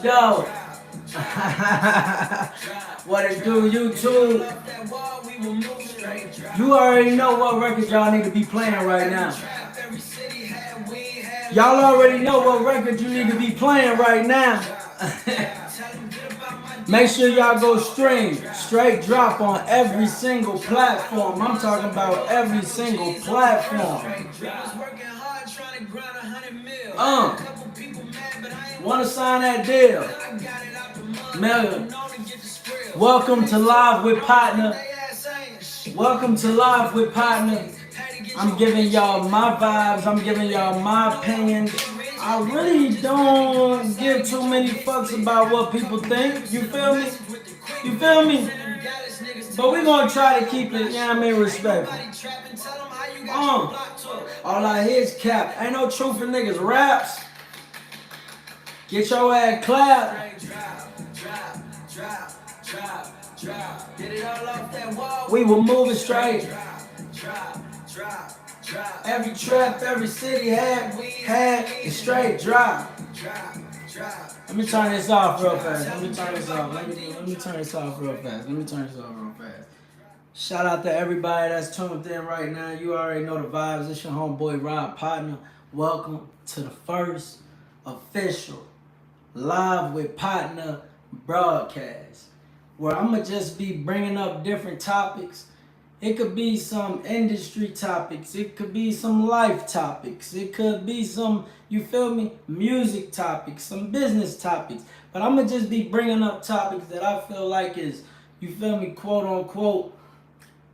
Yo, what it do, YouTube? You already know what record y'all need to be playing right now. Y'all already know what record you need to be playing right now. Make sure y'all go stream, straight drop on every single platform. I'm talking about every single platform. Want to sign that deal? Million. Welcome to Live with Potna. Welcome to Live with Potna. I'm giving y'all my vibes. I'm giving y'all my opinions. I really don't give too many fucks about what people think. You feel me? You feel me? But we're gonna try to keep it, yeah, I mean, respectful. All I hear is cap. Ain't no truth in niggas raps. Get your ass clapped. We were moving straight. Every trap, every city had a straight drop. Let me turn this off real fast. Let me turn this off. Let me turn this off real fast. Let me turn this off real fast. Shout out to everybody that's tuned in right now. You already know the vibes. It's your homeboy Rob Potna. Welcome to the first official Live with Potna broadcast, where I'm going to just be bringing up different topics. It could be some industry topics. It could be some life topics. It could be some, you feel me, music topics, some business topics. But I'm going to just be bringing up topics that I feel like is, you feel me, quote unquote,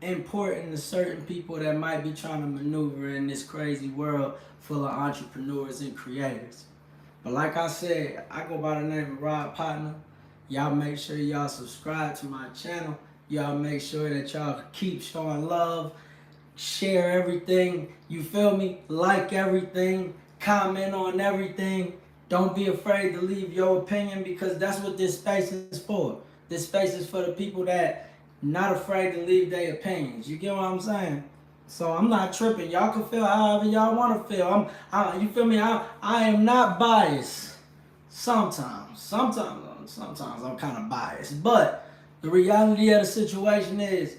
important to certain people that might be trying to maneuver in this crazy world full of entrepreneurs and creators. But like I said, I go by the name of Rob Potna. Y'all make sure y'all subscribe to my channel. Y'all make sure that y'all keep showing love, share everything, you feel me? Like everything, comment on everything. Don't be afraid to leave your opinion, because that's what this space is for. This space is for the people that not afraid to leave their opinions. You get what I'm saying? So I'm not tripping. Y'all can feel however y'all want to feel. You feel me? I am not biased. Sometimes I'm kind of biased, but the reality of the situation is,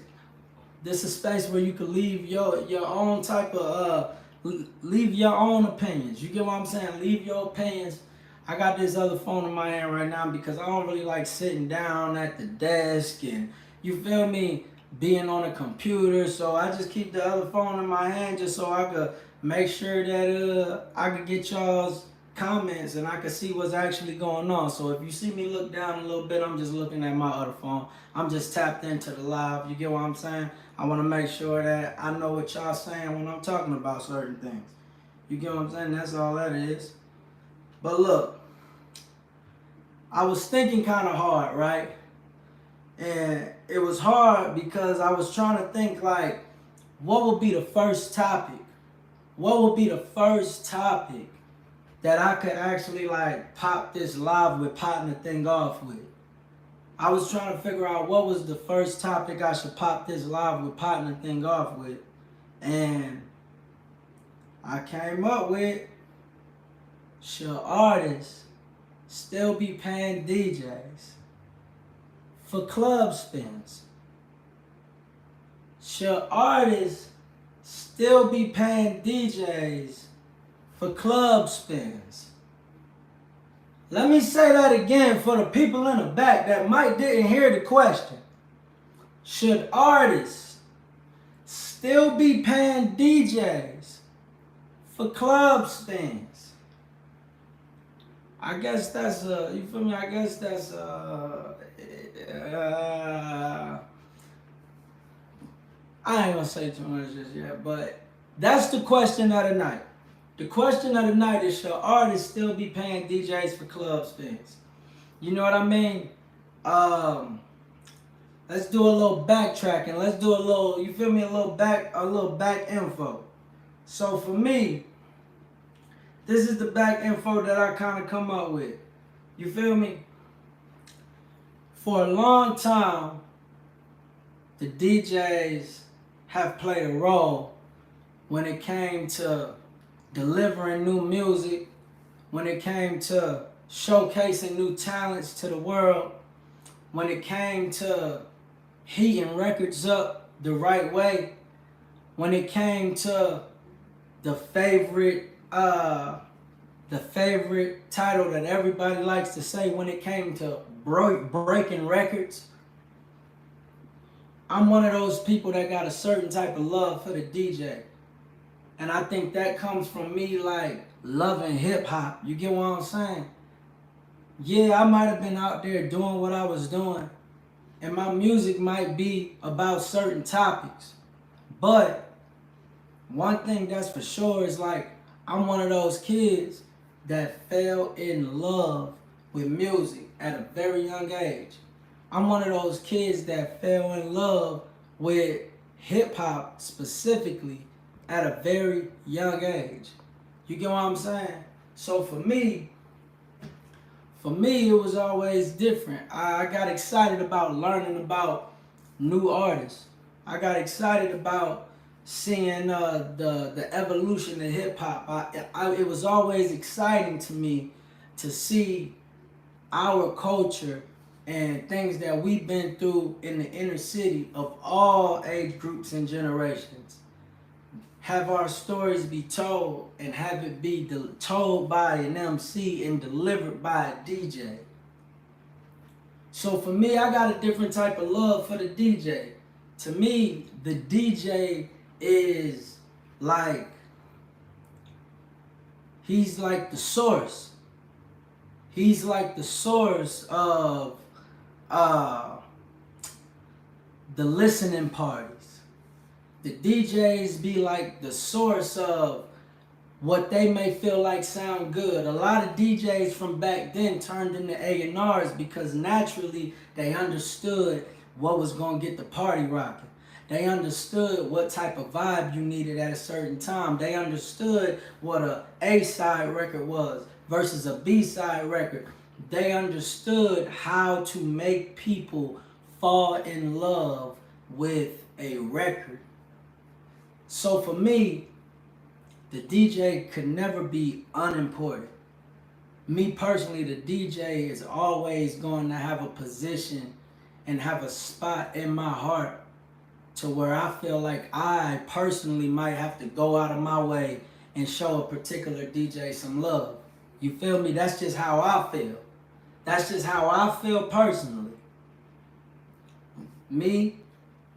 this is a space where you can leave your own type of leave your own opinions. You get what I'm saying? Leave your opinions. I got this other phone in my hand right now because I don't really like sitting down at the desk and, you feel me, being on a computer. So I just keep the other phone in my hand just so I could make sure that I could get y'all's comments and I can see what's actually going on. So if you see me look down a little bit, I'm just looking at my other phone. I'm just tapped into the live. You get what I'm saying? I want to make sure that I know what y'all saying when I'm talking about certain things. You get what I'm saying? That's all that is. But look, I was thinking kind of hard, right? And it was hard because I was trying to think, like, what would be the first topic? What would be the first topic that I could actually, like, pop this Live with Potna thing off with? I was trying to figure out what was the first topic I should pop this Live with Potna thing off with. And I came up with, should artists still be paying DJs for club spins? Should artists still be paying DJs for club spins? Let me say that again for the people in the back that might didn't hear the question. Should artists still be paying DJs for club spins? I guess that's you feel me? I guess that's I ain't gonna say too much just yet, but that's the question of the night. The question of the night is, should artists still be paying DJs for club spins? You know what I mean? Let's do a little backtracking. Let's do a little, you feel me, a little back info. So for me, this is the back info that I kind of come up with. You feel me? For a long time, the DJs have played a role when it came to delivering new music, when it came to showcasing new talents to the world, when it came to heating records up the right way, when it came to the favorite the favorite title that everybody likes to say, when it came to breaking records, I'm one of those people that got a certain type of love for the DJ. And I think that comes from me like loving hip hop. You get what I'm saying? Yeah, I might have been out there doing what I was doing, and my music might be about certain topics. But one thing that's for sure is like I'm one of those kids that fell in love with music at a very young age. I'm one of those kids that fell in love with hip hop specifically at a very young age. You get what I'm saying? So for me, it was always different. I got excited about learning about new artists. I got excited about seeing the evolution of hip hop. It was always exciting to me to see our culture and things that we've been through in the inner city of all age groups and generations. Have our stories be told and have it be told by an MC and delivered by a DJ. So for me, I got a different type of love for the DJ. To me, the DJ is like, he's like the source. He's like the source of uh, the listening parties. The DJs be like the source of what they may feel like sound good. A lot of DJs from back then turned into A&Rs because naturally they understood what was going to get the party rocking. They understood what type of vibe you needed at a certain time. They understood what a A-side record was versus a B-side record. They understood how to make people fall in love with a record. So for me, the DJ could never be unimportant. Me personally, the DJ is always going to have a position and have a spot in my heart to where I feel like I personally might have to go out of my way and show a particular DJ some love. You feel me? That's just how I feel. That's just how I feel personally. Me,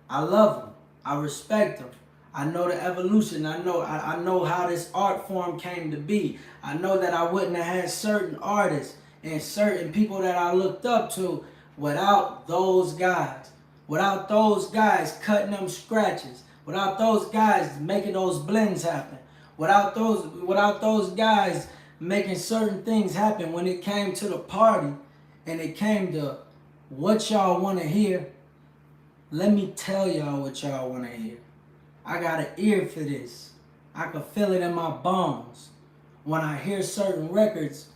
I love them. I respect them. I know the evolution. I know how this art form came to be. I know that I wouldn't have had certain artists and certain people that I looked up to without those guys. Without those guys cutting them scratches. Without those guys making those blends happen. Without those guys making certain things happen when it came to the party and it came to what y'all want to hear. Let me tell y'all what y'all want to hear. I got an ear for this. I can feel it in my bones. When I hear certain records,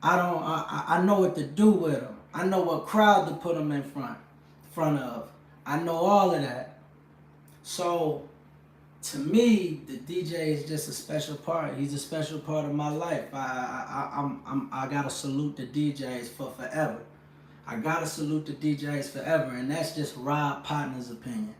I know what to do with them. I know what crowd to put them in front of. I know all of that. So to me, the DJ is just a special part. He's a special part of my life. I gotta salute the DJs for forever. I gotta salute the DJs forever, and that's just Rob Potna's opinion.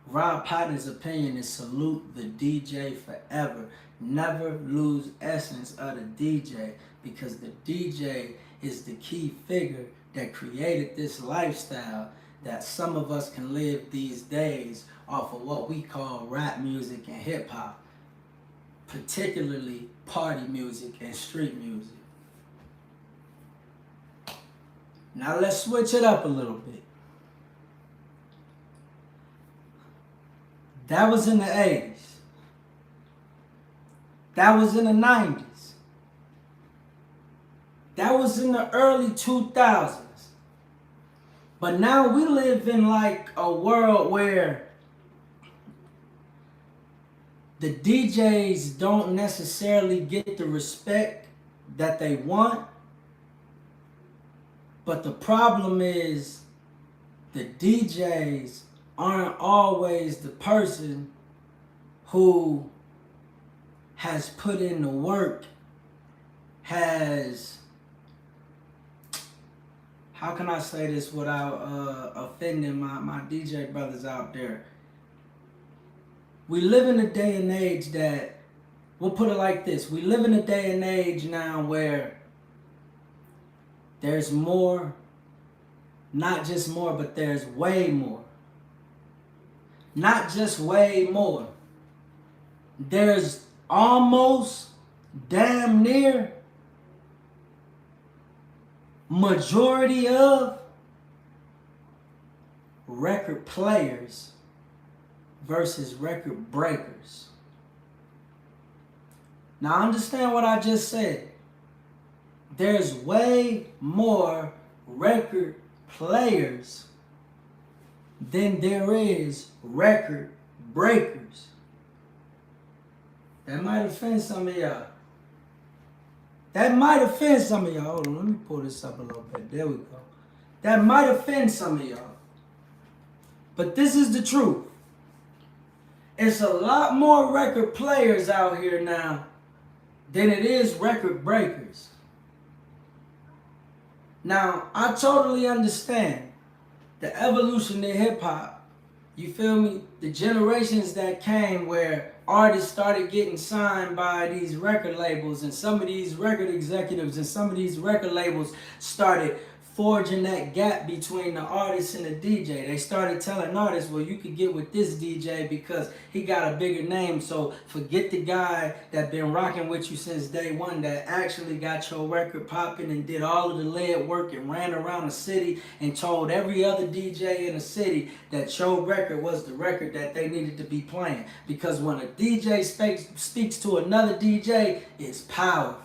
Rob Potna's opinion is salute the DJ forever. Never lose essence of the DJ, because the DJ is the key figure that created this lifestyle that some of us can live these days off of what we call rap music and hip hop, particularly party music and street music. Now let's switch it up a little bit. That was in the 80s. That was in the 90s. That was in the early 2000s. But now we live in like a world where the DJs don't necessarily get the respect that they want. But the problem is the DJs aren't always the person who has put in the work, has how can I say this without offending my DJ brothers out there? We live in a day and age that, we'll put it like this. We live in a day and age now where there's more, not just more, but there's way more. Not just way more. There's almost damn near majority of record players versus record breakers. Now understand what I just said. There's way more record players than there is record breakers. That might offend some of y'all. That might offend some of y'all. Hold on, let me pull this up a little bit. There we go. That might offend some of y'all. But this is the truth. It's a lot more record players out here now than it is record breakers. Now, I totally understand the evolution in hip-hop. You feel me? The generations that came where artists started getting signed by these record labels, and some of these record executives and some of these record labels started forging that gap between the artist and the DJ. They started telling artists, well, you could get with this DJ because he got a bigger name, so forget the guy that been rocking with you since day one that actually got your record popping and did all of the lead work and ran around the city and told every other DJ in the city that your record was the record that they needed to be playing. Because when a DJ speaks to another DJ, it's powerful.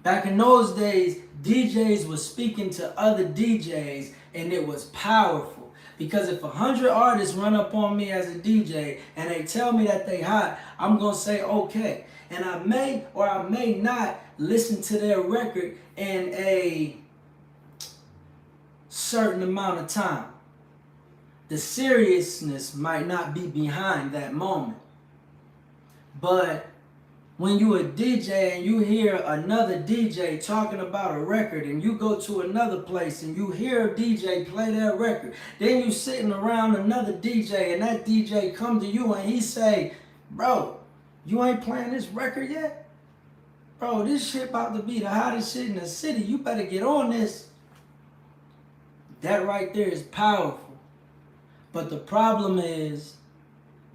Back in those days, DJs were speaking to other DJs and it was powerful. Because if 100 artists run up on me as a DJ and they tell me that they hot, I'm going to say okay. And I may or I may not listen to their record in a certain amount of time. The seriousness might not be behind that moment. But when you a DJ and you hear another DJ talking about a record, and you go to another place and you hear a DJ play their record, then you sitting around another DJ and that DJ come to you and he say, bro, you ain't playing this record yet? Bro, this shit about to be the hottest shit in the city. You better get on this. That right there is powerful. But the problem is,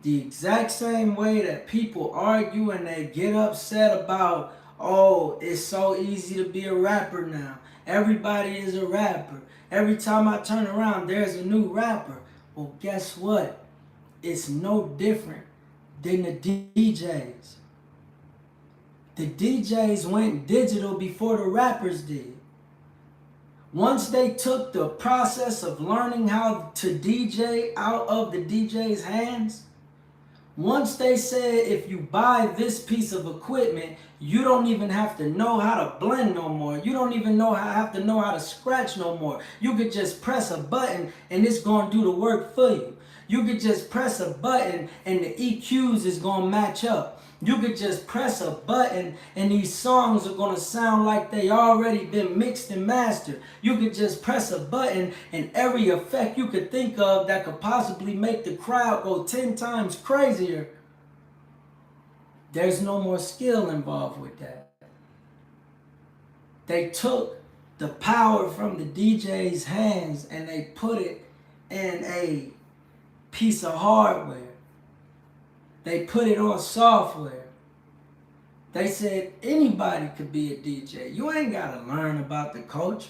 the exact same way that people argue and they get upset about, oh, it's so easy to be a rapper now. Everybody is a rapper. Every time I turn around, there's a new rapper. Well, guess what? It's no different than the DJs. The DJs went digital before the rappers did. Once they took the process of learning how to DJ out of the DJ's hands, once they said if you buy this piece of equipment, you don't even have to know how to blend no more. You don't even have to know how to scratch no more. You could just press a button and it's going to do the work for you. You could just press a button and the EQs is going to match up. You could just press a button and these songs are going to sound like they already been mixed and mastered. You could just press a button and every effect you could think of that could possibly make the crowd go 10 times crazier. There's no more skill involved with that. They took the power from the DJ's hands and they put it in a piece of hardware. They put it on software. They said anybody could be a DJ. You ain't got to learn about the culture.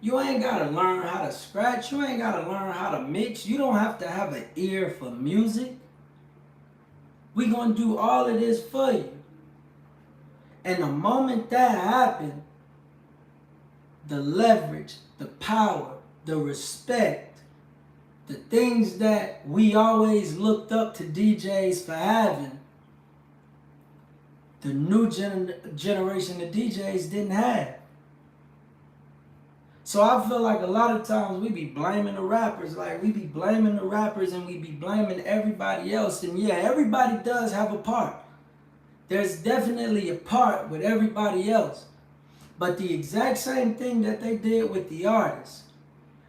You ain't got to learn how to scratch. You ain't got to learn how to mix. You don't have to have an ear for music. We going to do all of this for you. And the moment that happened, the leverage, the power, the respect, the things that we always looked up to DJs for having, the new generation of DJs didn't have. So I feel like a lot of times we be blaming the rappers. Like we be blaming the rappers and we be blaming everybody else. And yeah, everybody does have a part. There's definitely a part with everybody else. But the exact same thing that they did with the artists,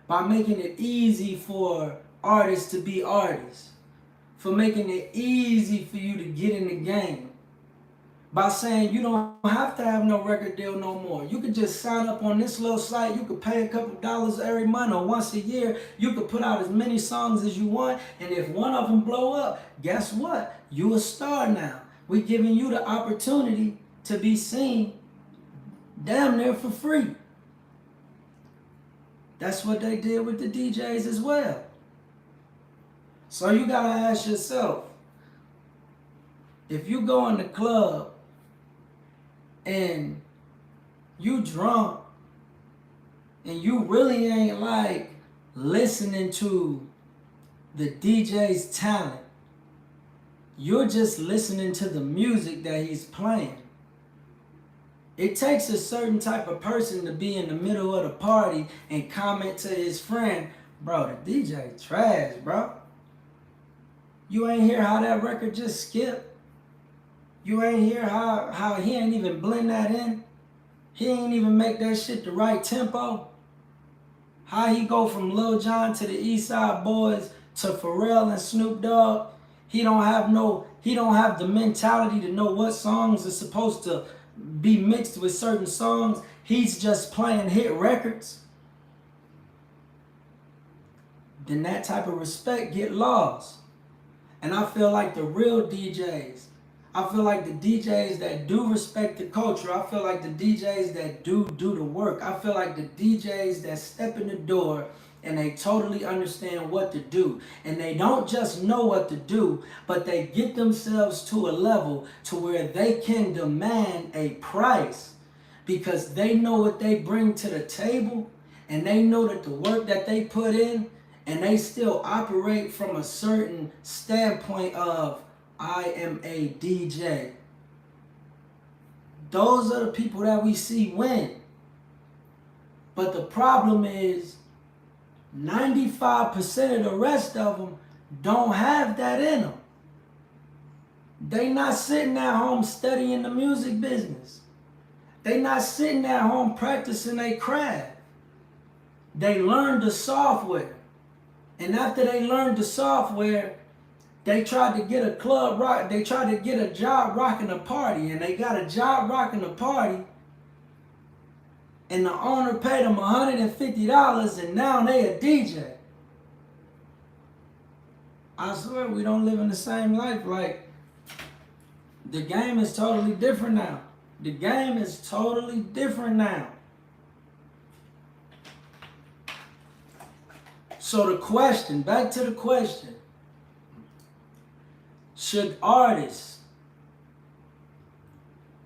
by making it easy for artists to be artists, for making it easy for you to get in the game, by saying you don't have to have no record deal no more. You could just sign up on this little site. You could pay a couple dollars every month or once a year. You could put out as many songs as you want, and if one of them blow up, guess what? You a star now. We giving you the opportunity to be seen damn near for free. That's what they did with the DJs as well. So you gotta ask yourself, if you go in the club and you drunk and you really ain't like listening to the DJ's talent, you're just listening to the music that he's playing. It takes a certain type of person to be in the middle of the party and comment to his friend, bro, the DJ trash, bro. You ain't hear how that record just skipped? You ain't hear how he ain't even blend that in? He ain't even make that shit the right tempo? How he go from Lil Jon to the East Side Boys to Pharrell and Snoop Dogg? He don't have the mentality to know what songs are supposed to be mixed with certain songs. He's just playing hit records. Then that type of respect get lost. And I feel like the real DJs, I feel like the DJs that do respect the culture, I feel like the DJs that do the work, I feel like the DJs that step in the door and they totally understand what to do. And they don't just know what to do, but they get themselves to a level to where they can demand a price because they know what they bring to the table and they know that the work that they put in, and they still operate from a certain standpoint of, I am a DJ. Those are the people that we see win. But the problem is 95% of the rest of them don't have that in them. They not sitting at home studying the music business. They not sitting at home practicing their craft. They learned the software. And after they learned the software, they tried to get a job rocking a party, and they got a job rocking a party, and the owner paid them $150, and now they a DJ. I swear we don't live in the same life. Like, the game is totally different now. The game is totally different now. So the question, back to the question, should artists,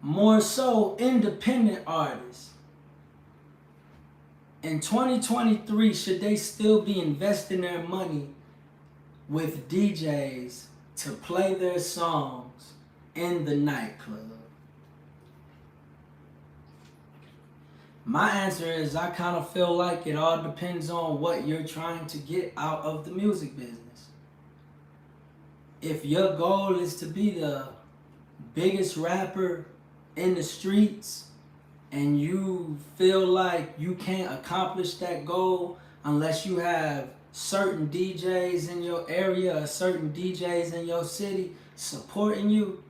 more so independent artists, in 2023, should they still be investing their money with DJs to play their songs in the nightclub? My answer is I kind of feel like it all depends on what you're trying to get out of the music business. If your goal is to be the biggest rapper in the streets and you feel like you can't accomplish that goal unless you have certain DJs in your area or certain DJs in your city supporting you,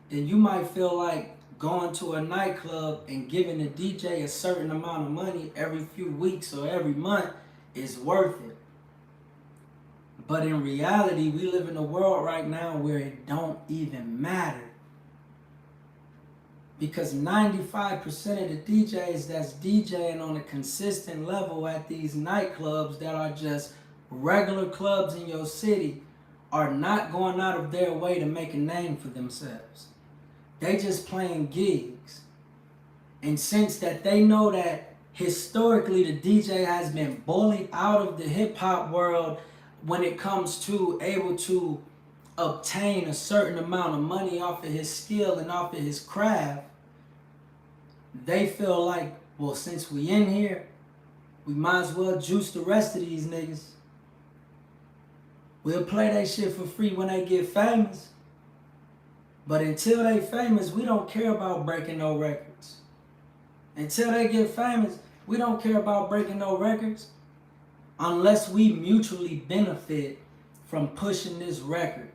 then you might feel like going to a nightclub and giving a DJ a certain amount of money every few weeks or every month is worth it. But in reality, we live in a world right now where it don't even matter. Because 95% of the DJs that's DJing on a consistent level at these nightclubs that are just regular clubs in your city are not going out of their way to make a name for themselves. They just playing gigs. And since that they know that historically the DJ has been bullied out of the hip hop world when it comes to able to obtain a certain amount of money off of his skill and off of his craft, they feel like, well, since we in here, we might as well juice the rest of these niggas. We'll play that shit for free when they get famous. But until they famous, we don't care about breaking no records. Until they get famous, we don't care about breaking no records unless we mutually benefit from pushing this record.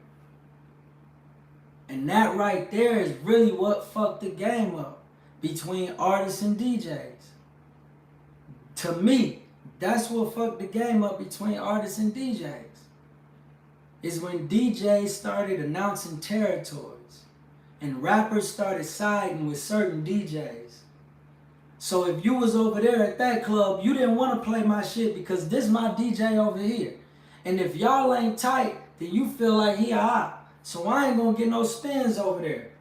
And that right there is really what fucked the game up between artists and DJs. To me, that's what fucked the game up between artists and DJs. Is when DJs started announcing territories and rappers started siding with certain DJs. So if you was over there at that club, you didn't want to play my shit because this my DJ over here. And if y'all ain't tight, then you feel like he a op. So I ain't gonna get no spins over there.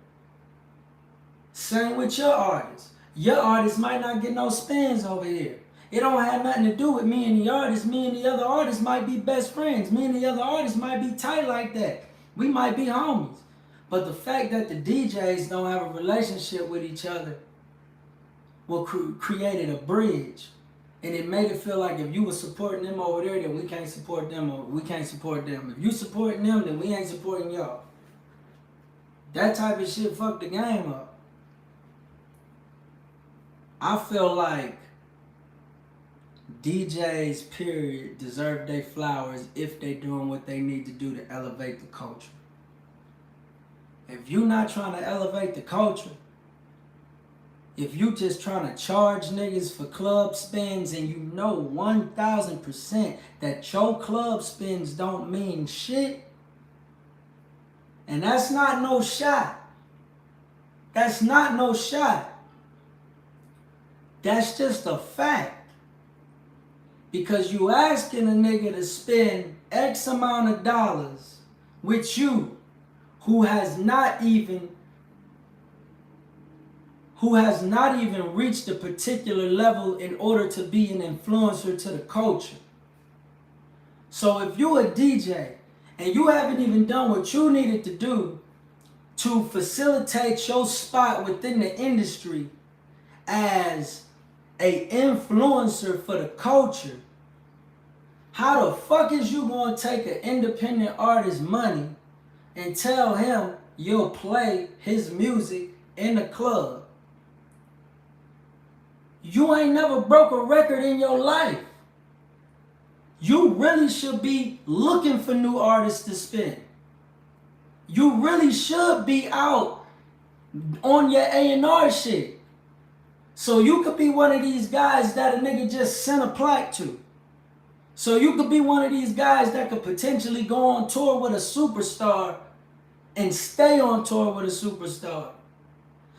Same with your artist. Your artist might not get no spins over here. It don't have nothing to do with me and the artist. Me and the other artist might be best friends. Me and the other artist might be tight like that. We might be homies. But the fact that the DJs don't have a relationship with each other created a bridge. And it made it feel like if you were supporting them over there, then we can't support them, or we can't support them. If you supporting them, then we ain't supporting y'all. That type of shit fucked the game up. I feel like DJs, period, deserve their flowers if they doing what they need to do to elevate the culture. If you not trying to elevate the culture, if you just trying to charge niggas for club spins and you know 1000% that your club spins don't mean shit, and that's not no shot. That's not no shot. That's just a fact. Because you asking a nigga to spend X amount of dollars with you who has not even reached a particular level in order to be an influencer to the culture. So if you a DJ and you haven't even done what you needed to do to facilitate your spot within the industry as a influencer for the culture, how the fuck is you gonna take an independent artist's money and tell him you'll play his music in the club? You ain't never broke a record in your life. You really should be looking for new artists to spin. You really should be out on your A&R shit. So you could be one of these guys that a nigga just sent a plaque to. So you could be one of these guys that could potentially go on tour with a superstar and stay on tour with a superstar.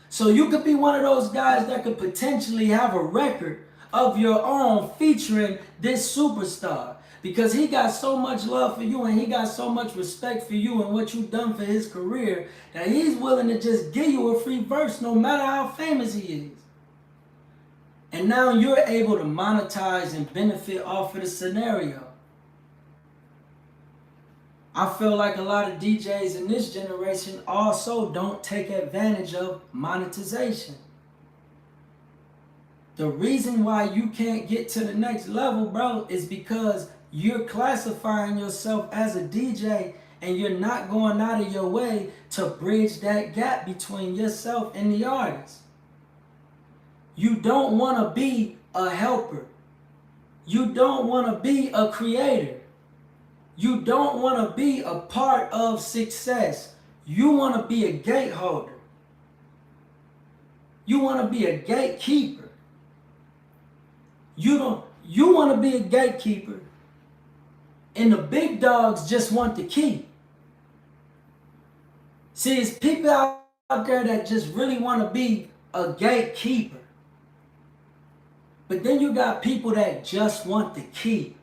So you could be one of those guys that could potentially have a record of your own featuring this superstar. Because he got so much love for you and he got so much respect for you and what you've done for his career that he's willing to just give you a free verse no matter how famous he is. And now you're able to monetize and benefit off of the scenario. I feel like a lot of DJs in this generation also don't take advantage of monetization. The reason why you can't get to the next level, bro, is because you're classifying yourself as a DJ and you're not going out of your way to bridge that gap between yourself and the artist. You don't want to be a helper. You don't want to be a creator. You don't want to be a part of success. You want to be a gateholder. You want to be a gatekeeper. You want to be a gatekeeper, and the big dogs just want the key. See, it's people out there that just really want to be a gatekeeper. But then you got people that just want the key,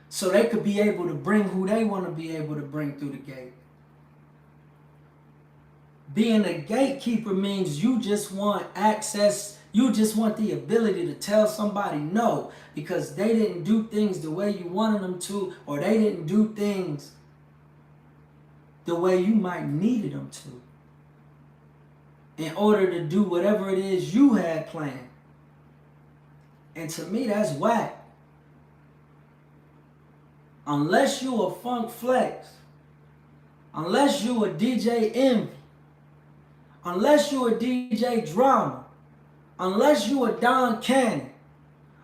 so they could be able to bring who they want to be able to bring through the gate. Being a gatekeeper means you just want access, you just want the ability to tell somebody no because they didn't do things the way you wanted them to, or they didn't do things the way you might needed them to in order to do whatever it is you had planned. And to me, that's whack. Unless you a Funk Flex, unless you a DJ Envy, unless you a DJ Drama, unless you a Don Cannon,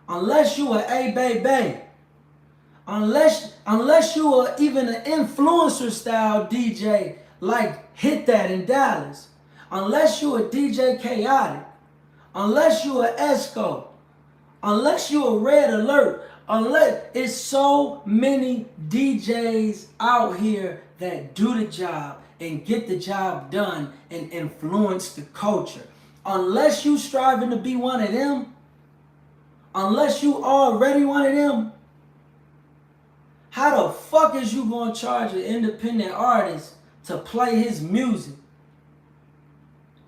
unless you a A-Bay-Bay, unless you are even an influencer style DJ like Hit That in Dallas, unless you a DJ Chaotic, unless you a Esco, unless you a Red Alert, unless it's so many DJs out here that do the job and get the job done and influence the culture. Unless you striving to be one of them, unless you already one of them, how the fuck is you gonna charge an independent artist to play his music?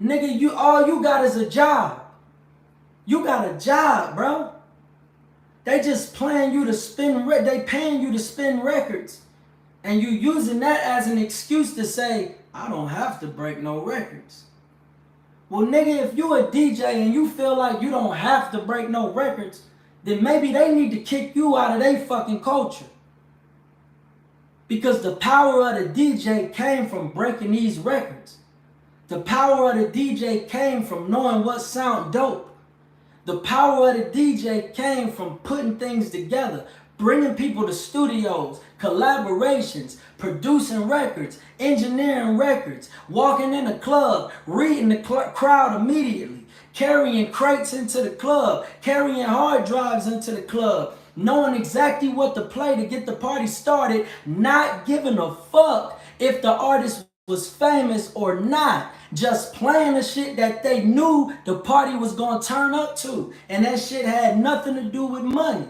Nigga, all you got is a job. You got a job, bro. They just paying you to spin records. And you using that as an excuse to say, I don't have to break no records. Well, nigga, if you a DJ and you feel like you don't have to break no records, then maybe they need to kick you out of their fucking culture. Because the power of the DJ came from breaking these records. The power of the DJ came from knowing what sound dope. The power of the DJ came from putting things together, bringing people to studios, collaborations, producing records, engineering records, walking in a club, reading the crowd immediately, carrying crates into the club, carrying hard drives into the club, knowing exactly what to play to get the party started, not giving a fuck if the artist was famous or not, just playing the shit that they knew the party was gonna turn up to. And that shit had nothing to do with money.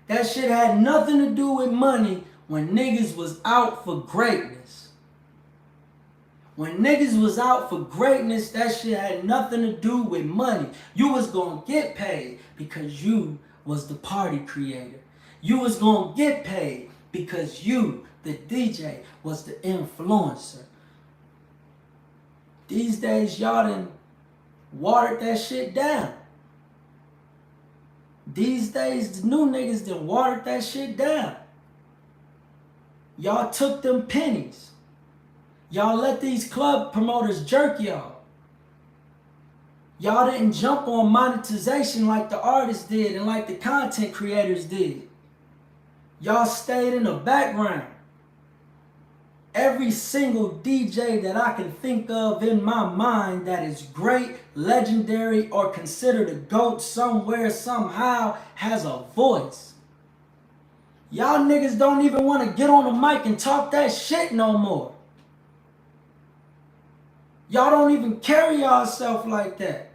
That shit had nothing to do with money when niggas was out for greatness. When niggas was out for greatness, that shit had nothing to do with money. You was gonna get paid because you was the party creator. You was gonna get paid because you, the DJ, was the influencer. These days, y'all done watered that shit down. These days, the new niggas done watered that shit down. Y'all took them pennies. Y'all let these club promoters jerk y'all. Y'all didn't jump on monetization like the artists did and like the content creators did. Y'all stayed in the background. Every single DJ that I can think of in my mind that is great, legendary, or considered a GOAT somewhere, somehow, has a voice. Y'all niggas don't even want to get on the mic and talk that shit no more. Y'all don't even carry yourself like that.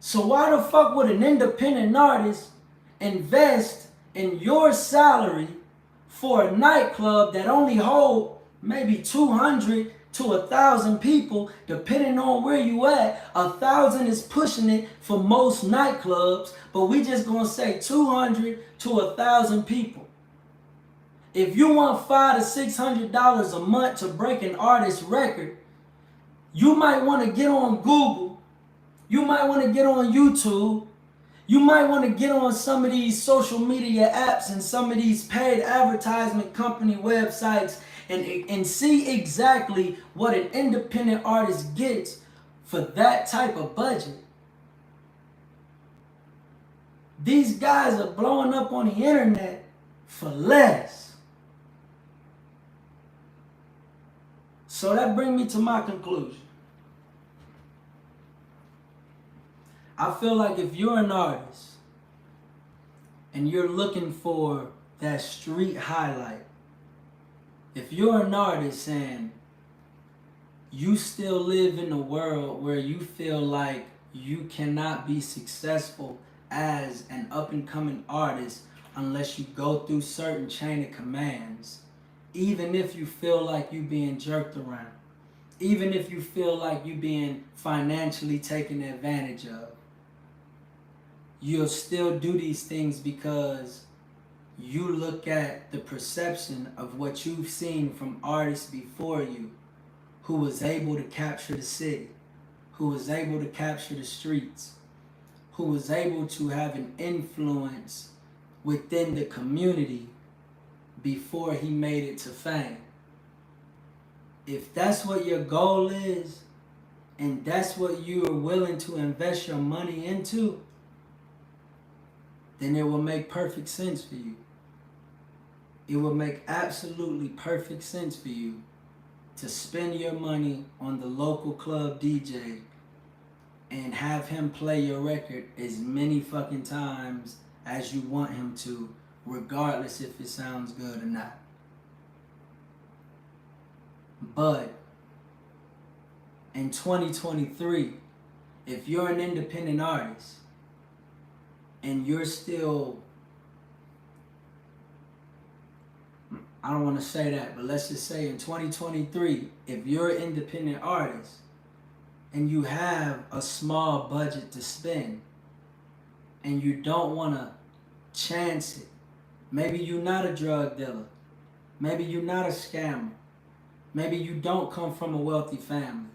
So why the fuck would an independent artist invest in your salary for a nightclub that only hold maybe 200 to 1,000 people, depending on where you at? 1,000 is pushing it for most nightclubs, but we just gonna say 200 to 1,000 people. If you want $500 to $600 a month to break an artist's record, you might want to get on Google, you might want to get on YouTube, you might want to get on some of these social media apps and some of these paid advertisement company websites and see exactly what an independent artist gets for that type of budget. These guys are blowing up on the internet for less. So that brings me to my conclusion. I feel like if you're an artist and you're looking for that street highlight, if you're an artist and you still live in a world where you feel like you cannot be successful as an up-and-coming artist unless you go through certain chain of commands, even if you feel like you're being jerked around, even if you feel like you're being financially taken advantage of, you'll still do these things because you look at the perception of what you've seen from artists before you who was able to capture the city, who was able to capture the streets, who was able to have an influence within the community before he made it to fame. If that's what your goal is, and that's what you are willing to invest your money into, then it will make perfect sense for you. It will make absolutely perfect sense for you to spend your money on the local club DJ and have him play your record as many fucking times as you want him to, regardless if it sounds good or not. But in 2023, if you're an independent artist and you're still, I don't want to say that, but let's just say in 2023, if you're an independent artist and you have a small budget to spend and you don't want to chance it, maybe you're not a drug dealer, maybe you're not a scammer, maybe you don't come from a wealthy family,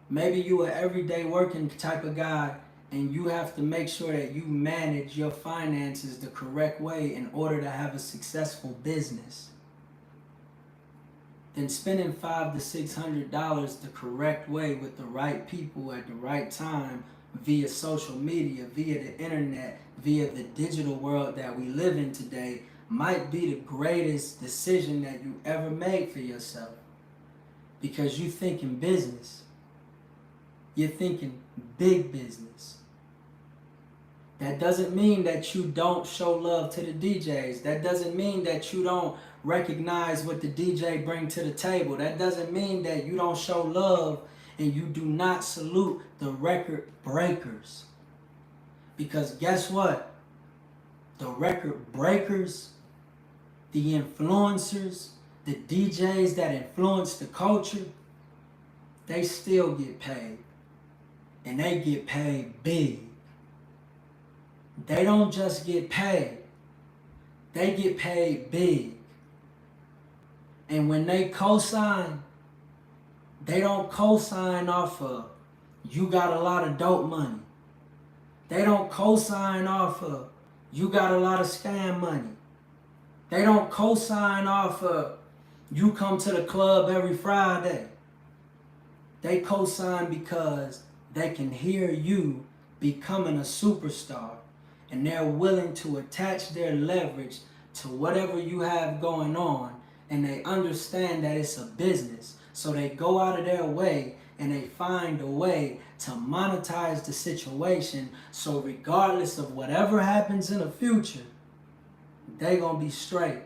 maybe you're an everyday working type of guy and you have to make sure that you manage your finances the correct way in order to have a successful business, then spending $500 to $600 the correct way with the right people at the right time via social media, via the internet, via the digital world that we live in today might be the greatest decision that you ever made for yourself. Because you think in business. You're thinking big business. That doesn't mean that you don't show love to the DJs. That doesn't mean that you don't recognize what the DJ bring to the table. That doesn't mean that you don't show love and you do not salute the record breakers. Because guess what? The record breakers, the influencers, the DJs that influence the culture, they still get paid. And they get paid big. They don't just get paid. They get paid big. And when they co-sign, they don't co-sign off of you got a lot of dope money. They don't co-sign off of you got a lot of scam money. They don't co-sign off of you come to the club every Friday. They co-sign because they can hear you becoming a superstar and they're willing to attach their leverage to whatever you have going on, and they understand that it's a business. So they go out of their way and they find a way to monetize the situation, so regardless of whatever happens in the future, they gonna be straight.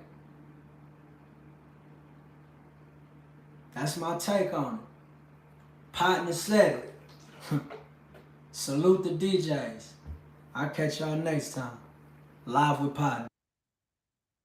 That's my take on it. Potna said it. Salute the DJs. I'll catch y'all next time. Live with Potna.